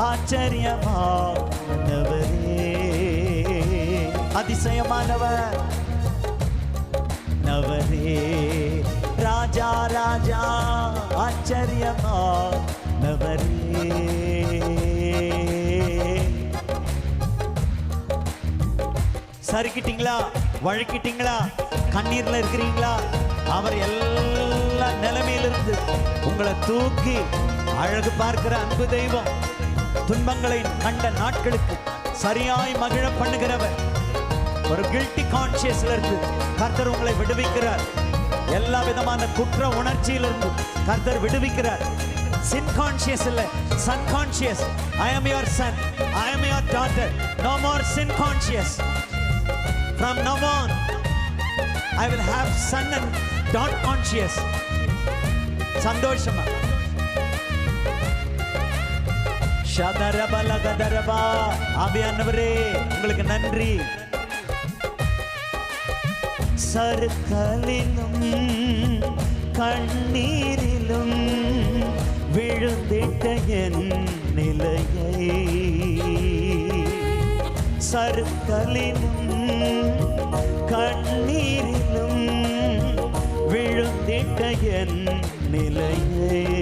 ஆச்சரியமானவரே, அதிசயமானவர் நவரே, ராஜா ராஜா ஆச்சரியமானவரே. சறுக்கிட்டீங்களா, வழுக்கிட்டீங்களா, கண்ணீர்ல இருக்கிறீங்களா? அவர் எல்லா நிலைமையிலிருந்து உங்களை தூக்கி அழகு பார்க்கிற அன்பு தெய்வம். துன்பங்களை கண்ட நாட்களுக்கு சரியாய் மகிழ பண்ணுகிறவர். ஒரு கில்ட்டி கான்சியஸ்ல இருந்து கர்த்தர் உங்களை விடுவிக்கிறார். எல்லா விதமான குற்ற உணர்ச்சியிலிருந்து கர்த்தர் விடுவிக்கிறார். sin conscious இல்ல, son conscious. I am your son, I am your daughter. No more sin conscious. From now on I will have son and daughter conscious. சந்தோஷமா ஷதரபலகதரபா. ஆவியானவரே உங்களுக்கு நன்றி. சறுக்கலிலும் கண்ணீரிலும் விழுந்திட்ட என் நிலையை, சறுக்கலிலும் கண்ணீரிலும் விழுந்திட்ட என் நிலையை